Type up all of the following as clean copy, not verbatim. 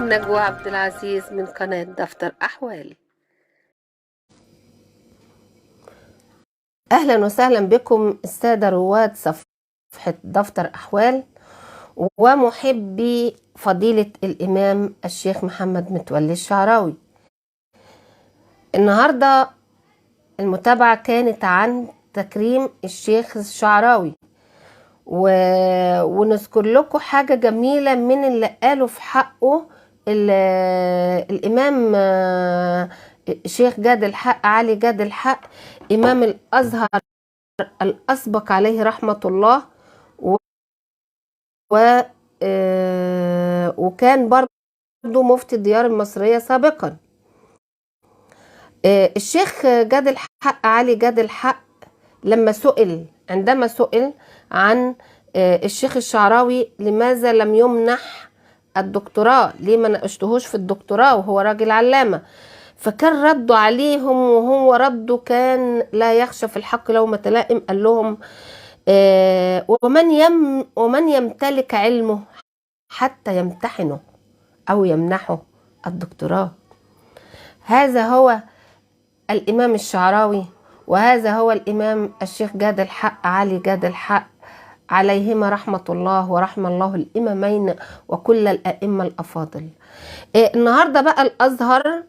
نجوى عبد العزيز من قناة دفتر أحوال. أهلا وسهلا بكم السادة رواد صفحة دفتر أحوال ومحبي فضيلة الإمام الشيخ محمد متولي الشعراوي. النهاردة المتابعة كانت عن تكريم الشيخ الشعراوي ونذكر لكم حاجة جميلة من اللي قالوا في حقه الإمام شيخ جاد الحق علي جاد الحق إمام الأزهر الأسبق عليه رحمة الله، وكان برضو مفتي الديار المصرية سابقا. الشيخ جاد الحق علي جاد الحق عندما سئل عن الشيخ الشعراوي لماذا لم يمنح الدكتوراه، ليه ما ناقشتهوش في الدكتوراه وهو راجل علامة، فكان ردوا عليهم وهو رده كان لا يخشى في الحق لومة لائم. قال لهم ومن يمتلك علمه حتى يمتحنه أو يمنحه الدكتوراه. هذا هو الإمام الشعراوي، وهذا هو الإمام الشيخ جاد الحق علي جاد الحق عليهما رحمة الله ورحم الله الإمامين وكل الأئمة الأفاضل. النهاردة بقى الأزهر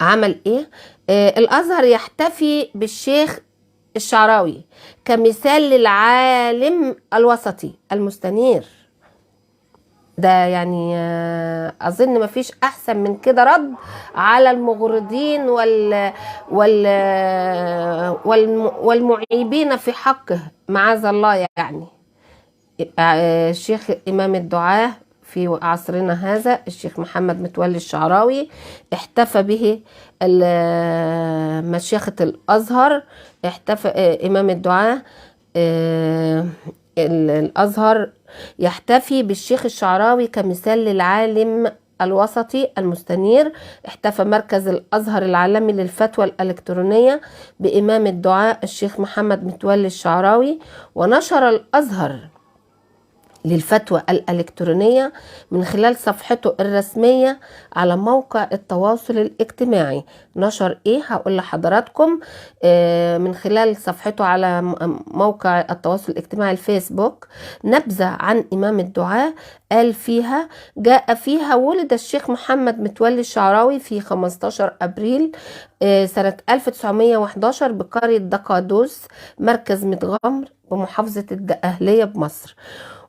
عمل إيه؟ الأزهر يحتفي بالشيخ الشعراوي كمثال للعالم الوسطي المستنير. ده يعني أظن ما فيش أحسن من كده رد على المغردين والمعيبين في حقه معاذ الله. يعني الشيخ إمام الدعاة في عصرنا هذا الشيخ محمد متولي الشعراوي احتفى به مشيخة الأزهر، احتفى إمام الدعاة الأزهر يحتفي بالشيخ الشعراوي كمثال للعالم الوسطي المستنير. احتفى مركز الأزهر العالمي للفتوى الإلكترونية بإمام الدعاء الشيخ محمد متولي الشعراوي، ونشر الأزهر للفتوى الإلكترونية من خلال صفحته الرسمية على موقع التواصل الاجتماعي. نشر ايه؟ هقول لحضراتكم. من خلال صفحته على موقع التواصل الاجتماعي الفيسبوك نبذة عن إمام الدعاء. قال فيها: جاء فيها ولد الشيخ محمد متولي الشعراوي في 15 أبريل سنة 1911 بقرية دقادوس مركز متغمر بمحافظة الدقهلية بمصر،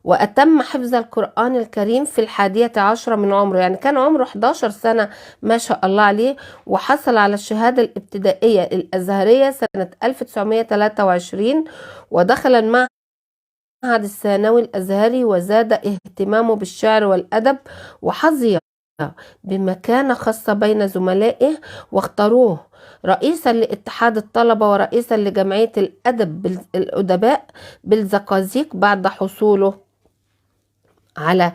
وأتم حفظ القرآن الكريم في 11 من عمره، يعني كان عمره 11 سنة ما شاء الله عليه. وحصل على الشهادة الابتدائية الأزهرية سنة 1923، ودخل المعهد الثانوي الأزهري وزاد اهتمامه بالشعر والأدب، وحظي بمكانة خاصة بين زملائه واختاروه رئيسا لاتحاد الطلبة ورئيسا لجمعية الأدباء بالزقازيق بعد حصوله على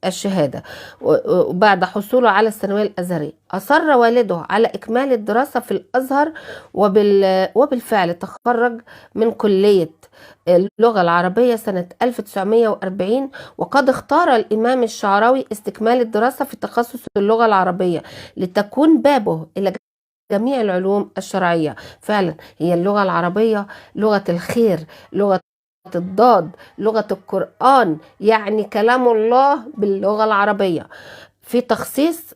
الشهادة وبعد حصوله على الثانوية الأزهرية. أصر والده على إكمال الدراسة في الأزهر وبالفعل تخرج من كلية اللغة العربية سنة 1940، وقد اختار الإمام الشعراوي استكمال الدراسة في تخصص اللغة العربية لتكون بابه إلى جميع العلوم الشرعية. فعلا هي اللغة العربية لغة الخير، لغة الضاد، لغة القرآن، يعني كلام الله باللغة العربية في تخصيص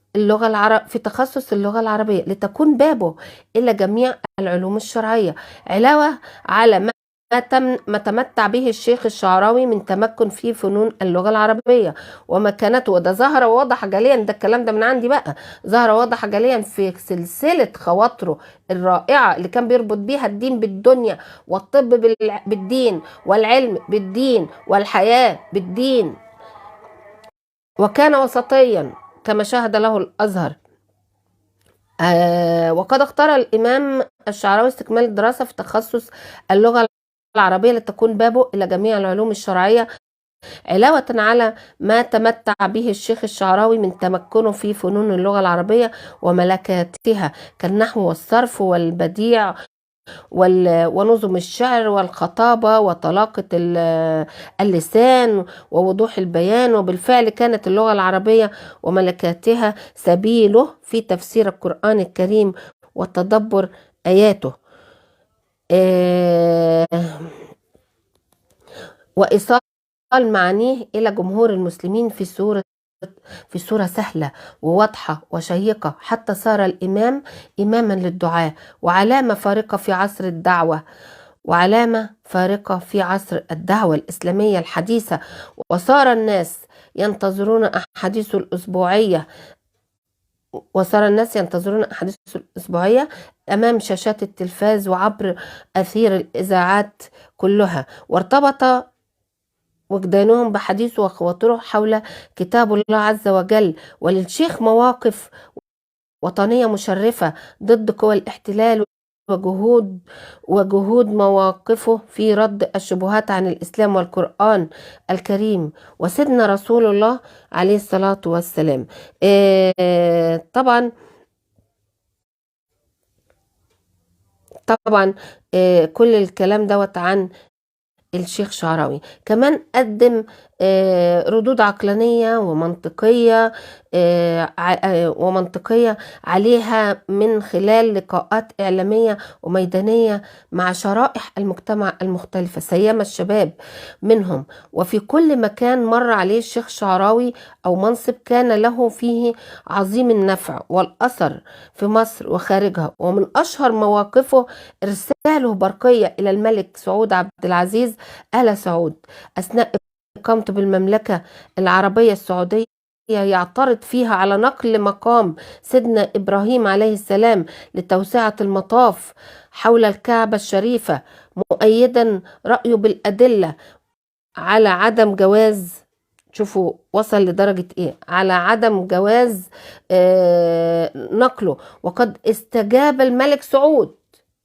في تخصص اللغة العربية لتكون بابه إلى جميع العلوم الشرعية، علاوة على ما تمتع به الشيخ الشعراوي من تمكن في فنون اللغة العربية ومكانته. وده ظهر ووضح جليا، ده الكلام ده من عندي بقى، ظهر ووضح جليا في سلسلة خواطره الرائعة اللي كان بيربط بيها الدين بالدنيا، والطب بالدين، والعلم بالدين، والحياة بالدين، وكان وسطيا كما شاهد له الأزهر. وقد اختار الإمام الشعراوي استكمال الدراسة في تخصص اللغة العربية لتكون بابه إلى جميع العلوم الشرعية، علاوة على ما تمتع به الشيخ الشعراوي من تمكنه في فنون اللغة العربية وملكاتها كالنحو والصرف والبديع ونظم الشعر والخطابة وطلاقة اللسان ووضوح البيان. وبالفعل كانت اللغة العربية وملكاتها سبيله في تفسير القرآن الكريم وتدبر آياته، وإيصال معانيه إلى جمهور المسلمين في صورة سهلة وواضحة وشيقة، حتى صار الإمام إماما للدعاة وعلامة فارقة في عصر الدعوة الإسلامية الحديثة. وصار الناس ينتظرون أحاديثه الأسبوعية أمام شاشات التلفاز وعبر أثير الإذاعات كلها، وارتبط وجدانهم بحديثه وخواطره حول كتاب الله عز وجل. وللشيخ مواقف وطنية مشرفة ضد قوى الاحتلال وجهود مواقفه في رد الشبهات عن الإسلام والقرآن الكريم وسيدنا رسول الله عليه الصلاة والسلام. طبعا كل الكلام دوت عن الشيخ شعراوي. كمان قدم ردود عقلانية ومنطقية عليها من خلال لقاءات إعلامية وميدانية مع شرائح المجتمع المختلفة سيما الشباب منهم. وفي كل مكان مر عليه الشيخ شعراوي أو منصب كان له فيه عظيم النفع والأثر في مصر وخارجها. ومن أشهر مواقفه إرساله برقية إلى الملك سعود عبد العزيز آل سعود أثناء إقامته بالمملكة العربية السعودية، يعترض فيها على نقل مقام سيدنا إبراهيم عليه السلام لتوسعة المطاف حول الكعبة الشريفة، مؤيدا رأيه بالأدلة على عدم جواز. شوفوا وصل لدرجة ايه، على عدم جواز نقله. وقد استجاب الملك سعود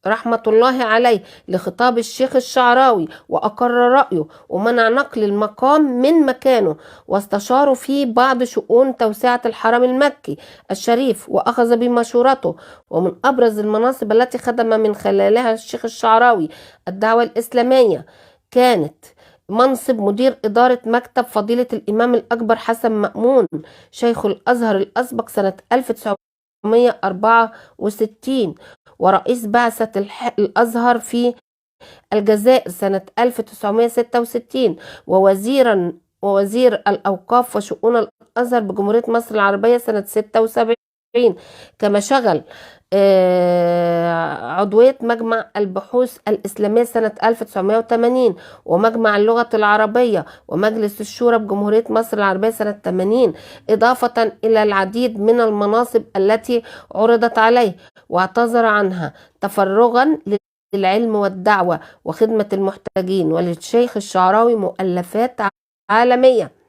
رحمة الله عليه لخطاب الشيخ الشعراوي وأقر رأيه ومنع نقل المقام من مكانه، واستشاروا فيه بعض شؤون توسعة الحرم المكي الشريف وأخذ بمشورته. ومن أبرز المناصب التي خدم من خلالها الشيخ الشعراوي الدعوة الإسلامية كانت منصب مدير إدارة مكتب فضيلة الإمام الأكبر حسن مأمون شيخ الأزهر الأسبق سنة 1964، ورئيس بعثة الأزهر في الجزائر سنة 1966، ووزير الأوقاف وشؤون الأزهر بجمهورية مصر العربية سنة 76. كما شغل عضوية مجمع البحوث الإسلامية سنة 1980 ومجمع اللغة العربية ومجلس الشورى بجمهورية مصر العربية سنة 80، إضافة إلى العديد من المناصب التي عرضت عليه واعتذر عنها تفرغا للعلم والدعوة وخدمة المحتاجين. وللشيخ الشعراوي مؤلفات عالمية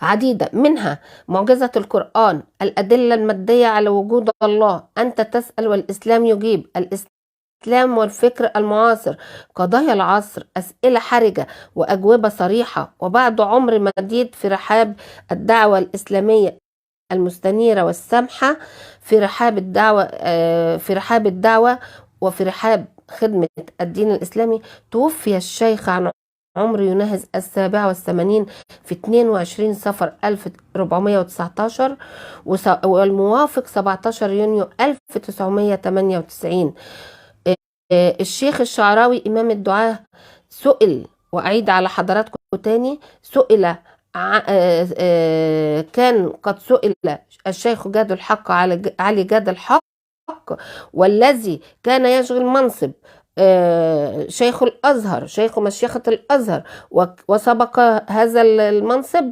عديدة، منها معجزة القرآن، الأدلة المادية على وجود الله، أنت تسأل والإسلام يجيب، الإسلام والفكر المعاصر، قضايا العصر، أسئلة حرجة وأجوبة صريحة، وبعد عمر مديد في رحاب الدعوة الإسلامية المستنيرة والسمحة، في رحاب الدعوة وفي رحاب خدمة الدين الإسلامي. توفي الشيخ عن عمر يناهز 87 في 22 صفر 1419 والموافق 17 يونيو 1998. الشيخ الشعراوي إمام الدعاة سئل، وأعيد على حضراتكم تاني، كان قد سئل الشيخ جاد الحق علي جاد الحق، والذي كان يشغل منصب شيخ الأزهر، شيخ مشيخة الأزهر، وسبق هذا المنصب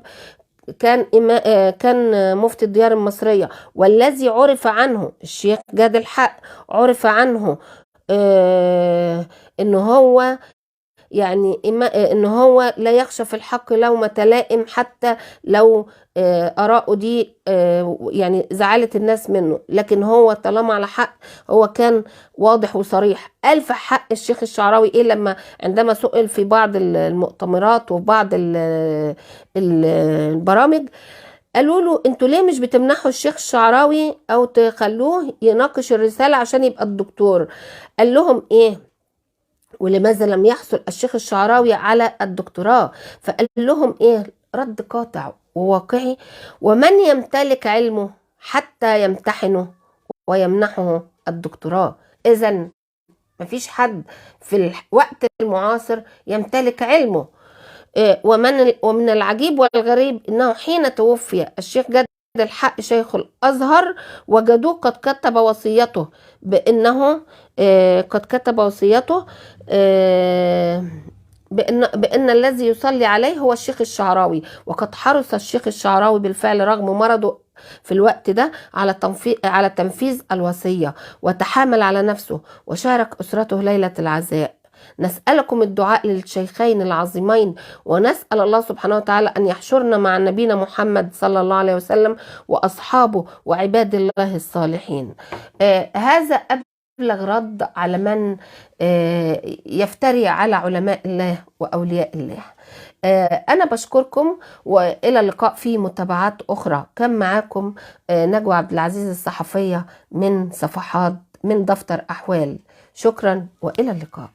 كان مفتي الديار المصرية، والذي عرف عنه الشيخ جاد الحق عرف عنه إن هو لا يخشى في الحق لومة لائم، حتى لو آراءه دي يعني زعلت الناس منه، لكن هو طالما على حق هو كان واضح وصريح. قال في حق الشيخ الشعراوي ايه عندما سئل في بعض المؤتمرات وبعض البرامج، قالوا له انتوا ليه مش بتمنحوا الشيخ الشعراوي او تخلوه يناقش الرسالة عشان يبقى الدكتور؟ قال لهم ايه، ولماذا لم يحصل الشيخ الشعراوي على الدكتوراه؟ فقال لهم ايه، رد قاطع وواقعي: ومن يمتلك علمه حتى يمتحنه ويمنحه الدكتوراه. اذا مفيش حد في الوقت المعاصر يمتلك علمه. ومن العجيب والغريب انه حين توفي الشيخ جد الحق شيخ الازهر وجدوه قد كتب وصيته بانه قد كتب وصيته بأن الذي يصلي عليه هو الشيخ الشعراوي. وقد حرص الشيخ الشعراوي بالفعل رغم مرضه في الوقت ده على تنفيذ الوصية، وتحامل على نفسه وشارك أسرته ليلة العزاء. نسألكم الدعاء للشيخين العظيمين، ونسأل الله سبحانه وتعالى أن يحشرنا مع نبينا محمد صلى الله عليه وسلم وأصحابه وعباد الله الصالحين. هذا أبلغ رد على من يفتري على علماء الله وأولياء الله. أنا بشكركم، وإلى اللقاء في متابعات أخرى. كان معاكم نجوى عبد العزيز الصحفية من صفحات من دفتر أحوال. شكرا وإلى اللقاء.